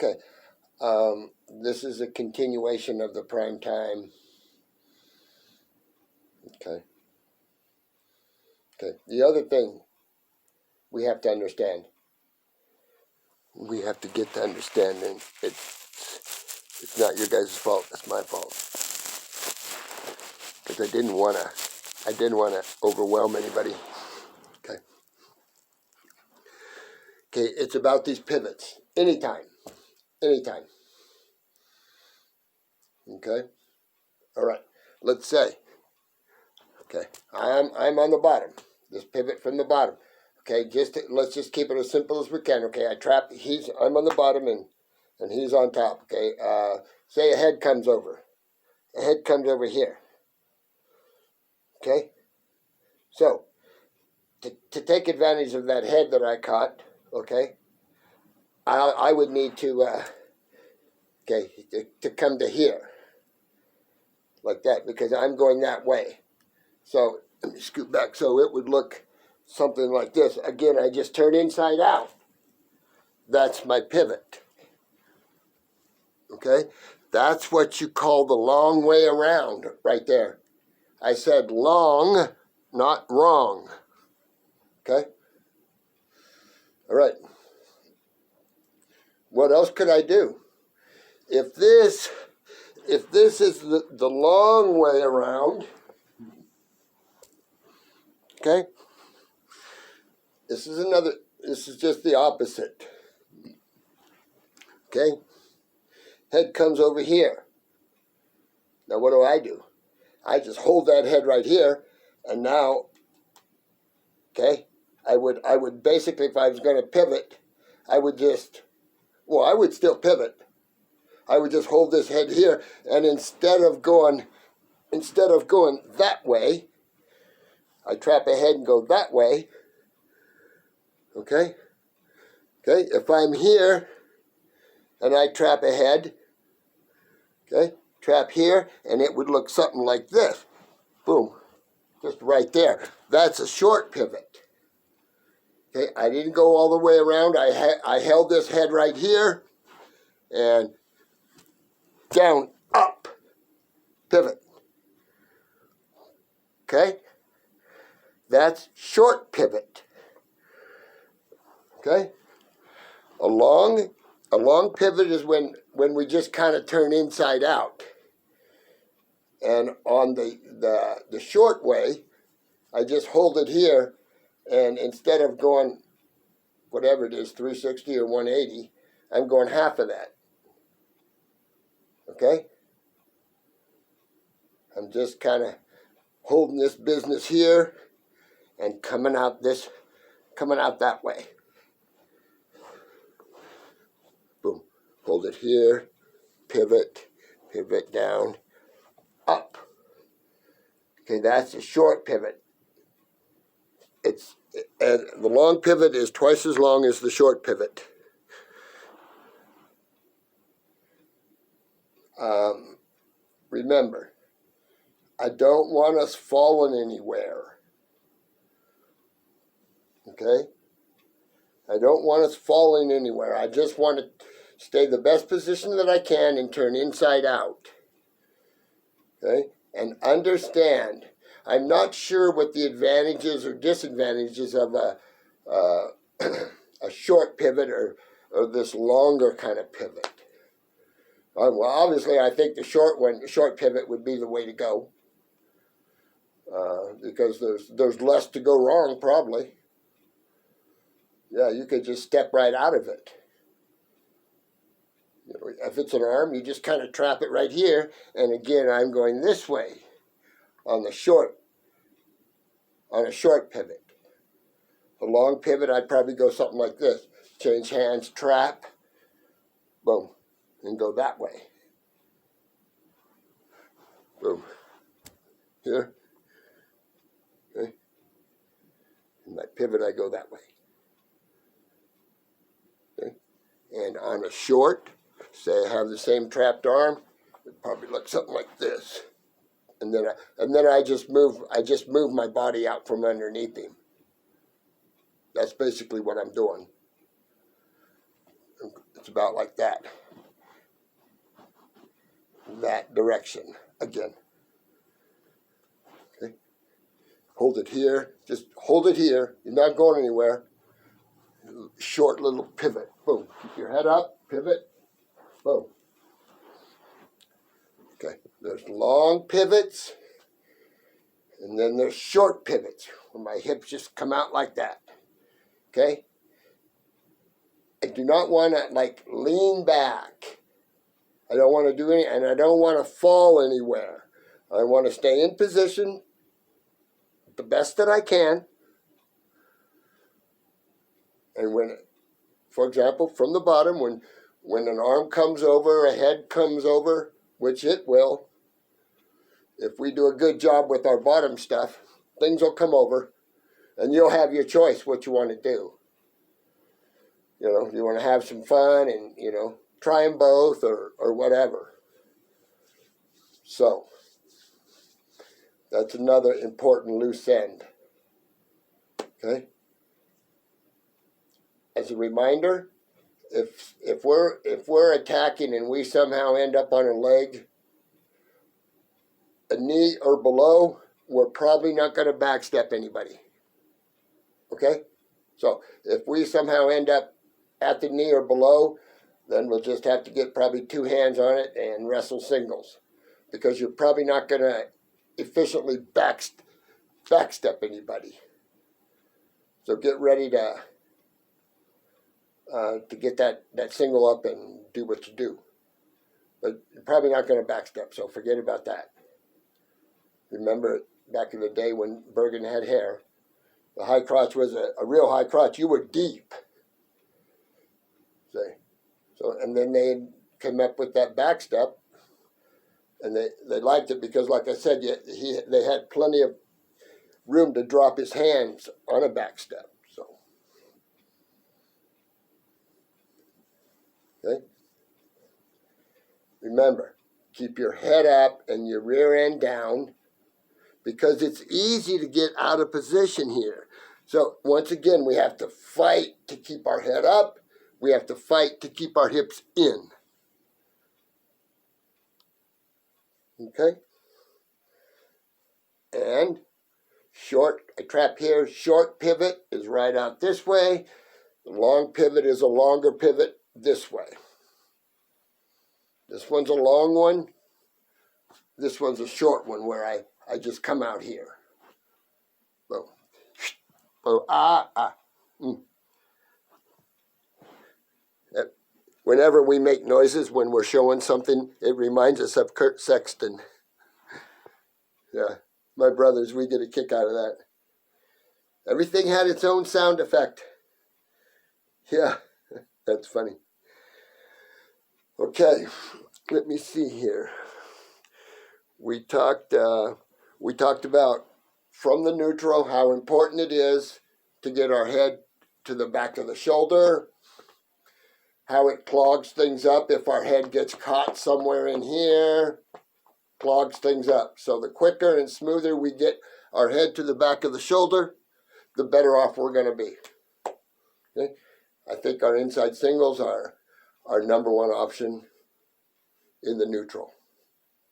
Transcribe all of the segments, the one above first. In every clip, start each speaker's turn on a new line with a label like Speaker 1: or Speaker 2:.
Speaker 1: Okay, this is a continuation of the prime time. Okay. Okay. The other thing we have to understand, we have to get to understanding it's not your guys' fault. It's my fault because I didn't want to overwhelm anybody. Okay. Okay. It's about these pivots. Anytime. Okay. All right. Let's say. Okay. I'm on the bottom. This pivot from the bottom. Okay. Let's just keep it as simple as we can. Okay. I'm on the bottom and he's on top. Okay. Say a head comes over. A head comes over here. Okay. So to take advantage of that head that I caught, okay, I would need to to come to here like that because I'm going that way. So let me scoot back so it would look something like this. Again, I just turn inside out. That's my pivot. Okay? That's what you call the long way around right there. I said long, not wrong. Okay? All right. What else could I do? If this is the long way around, okay? This is just the opposite. Okay? Head comes over here. Now what do? I just hold that head right here, and now, okay, I would basically, if I was going to pivot, I would still pivot. I would just hold this head here, and instead of going that way, I trap ahead and go that way. Okay? Okay, if I'm here and I trap ahead, okay, trap here, and it would look something like this. Boom. Just right there. That's a short pivot. Okay, I didn't go all the way around. I held this head right here and down, up, pivot. Okay? That's short pivot. Okay? A long pivot is when we just kind of turn inside out. And on the short way, I just hold it here, and instead of going whatever it is, 360 or 180, I'm going half of that. Okay? I'm just kind of holding this business here and coming out that way. Boom. Hold it here, pivot down, up. Okay, that's a short pivot. And the long pivot is twice as long as the short pivot. Remember, I don't want us falling anywhere. Okay? I don't want us falling anywhere. I just want to stay the best position that I can and turn inside out. Okay? And understand, I'm not sure what the advantages or disadvantages of a short pivot or this longer kind of pivot. Well, obviously, I think the short pivot would be the way to go because there's less to go wrong, probably. Yeah, you could just step right out of it. You know, if it's an arm, you just kind of trap it right here, and again, I'm going this way on a short pivot. A long pivot, I'd probably go something like this: change hands, trap, boom, and go that way. Boom. Here. Okay. And my pivot, I go that way. Okay. And on a short, say I have the same trapped arm, it probably looks something like this. And then I just move my body out from underneath him. That's basically what I'm doing. It's about like that. That direction again. Okay. Hold it here. Just hold it here. You're not going anywhere. Short little pivot. Boom. Keep your head up. Pivot. Boom. Okay. There's long pivots. And then there's short pivots where my hips just come out like that. Okay? I do not want to like lean back. I don't want to do any, and I don't want to fall anywhere. I want to stay in position the best that I can. And when, for example, from the bottom, when an arm comes over, a head comes over, which it will, if we do a good job with our bottom stuff, things will come over, and you'll have your choice what you want to do. You know, you want to have some fun and, you know, try them both or whatever. So, that's another important loose end. Okay? As a reminder, if we're attacking and we somehow end up on a leg, a knee or below, we're probably not going to backstep anybody. Okay? So, if we somehow end up at the knee or below, then we'll just have to get probably 2 hands on it and wrestle singles, because you're probably not going to efficiently backstep anybody. So get ready to get that single up and do what you do. But you're probably not going to backstep, so forget about that. Remember back in the day when Bergen had hair, the high crotch was a real high crotch. You were deep. See? So, and then they came up with that backstep, and they liked it because, like I said, they had plenty of room to drop his hands on a backstep. So, okay. Remember, keep your head up and your rear end down, because it's easy to get out of position here. So once again, we have to fight to keep our head up. We have to fight to keep our hips in. Okay? And I trap here, short pivot is right out this way. The long pivot is a longer pivot this way. This one's a long one. This one's a short one where I just come out here. Boom. Boom. Whenever we make noises when we're showing something, it reminds us of Kurt Sexton. Yeah, my brothers, we get a kick out of that. Everything had its own sound effect. Yeah, that's funny. Okay, let me see here. We talked about from the neutral how important it is to get our head to the back of the shoulder, how it clogs things up if our head gets caught somewhere in here, clogs things up. So the quicker and smoother we get our head to the back of the shoulder, the better off we're going to be. Okay? I think our inside singles are our number one option in the neutral,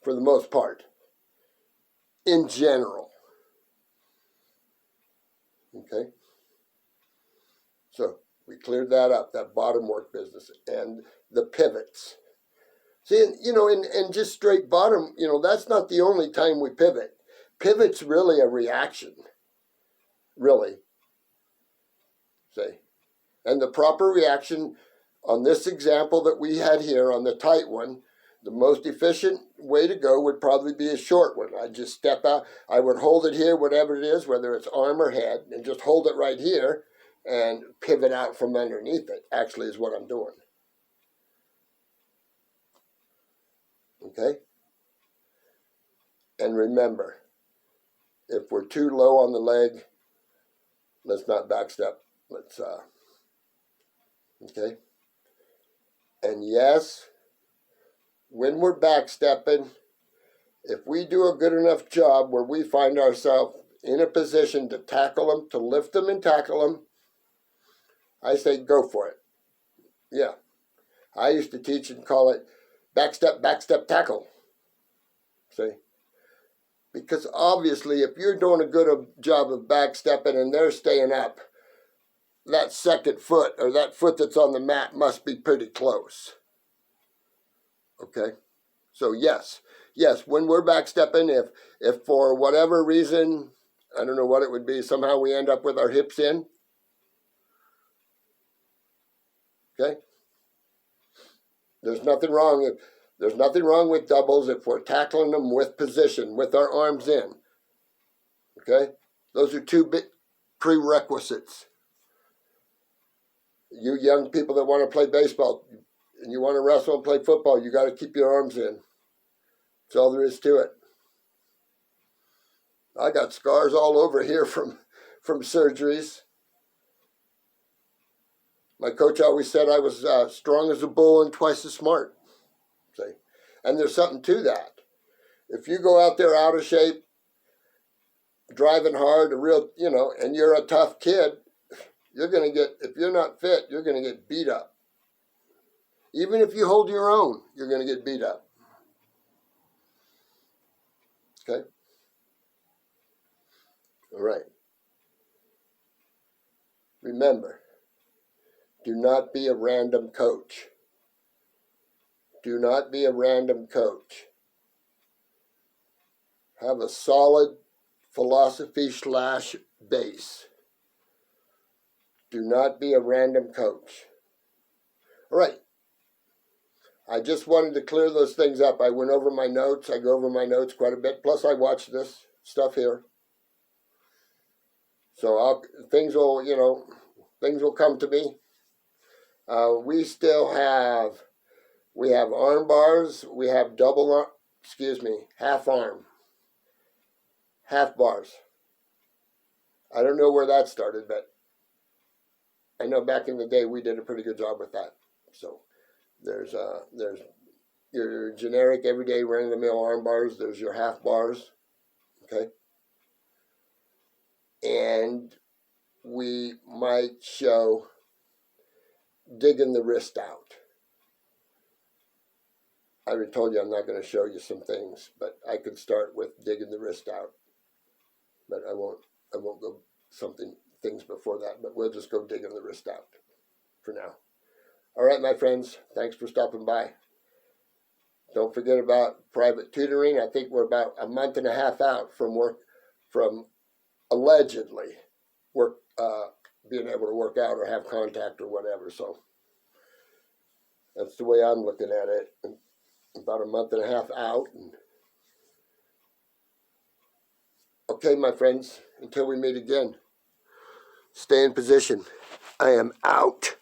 Speaker 1: for the most part, in general. Okay? So we cleared that up, that bottom work business, and the pivots. See, you know, and just straight bottom, you know, that's not the only time we pivot. Pivot's really a reaction, really. See? And the proper reaction on this example that we had here on the tight one, the most efficient way to go would probably be a short one. I'd just step out. I would hold it here, whatever it is, whether it's arm or head, and just hold it right here and pivot out from underneath it, actually, is what I'm doing. Okay? And remember, if we're too low on the leg, let's not backstep. Let's, okay? And yes, when we're backstepping, if we do a good enough job where we find ourselves in a position to tackle them, to lift them and tackle them, I say go for it. Yeah. I used to teach and call it backstep tackle. See? Because obviously, if you're doing a good job of backstepping and they're staying up, that second foot or that foot that's on the mat must be pretty close. Okay? So yes, when we're backstepping, if for whatever reason, I don't know what it would be, somehow we end up with our hips in, okay? There's nothing wrong with doubles if we're tackling them with position, with our arms in. Okay? Those are two big prerequisites. You young people that want to play baseball and you want to wrestle and play football, you got to keep your arms in. That's all there is to it. I got scars all over here from surgeries. My coach always said I was strong as a bull and twice as smart. See? And there's something to that. If you go out there out of shape, driving hard, and you're a tough kid, you're going to get, if you're not fit, you're going to get beat up. Even if you hold your own, you're going to get beat up. Okay? All right. Remember, do not be a random coach. Do not be a random coach. Have a solid philosophy / base. Do not be a random coach. All right. I just wanted to clear those things up. I went over my notes. I go over my notes quite a bit. Plus, I watch this stuff here. So things will come to me. We have arm bars. We have half bars. I don't know where that started, but I know back in the day we did a pretty good job with that. So there's your generic everyday run-of-the-mill arm bars. There's your half bars, okay? And we might show digging the wrist out. I already told you I'm not going to show you some things, but I could start with digging the wrist out. But I won't go things before that, but we'll just go digging the wrist out for now. All right, my friends, thanks for stopping by. Don't forget about private tutoring. I think we're about a month and a half out from allegedly being able to work out or have contact or whatever. So that's the way I'm looking at it. About a month and a half out. Okay, my friends, until we meet again, stay in position. I am out.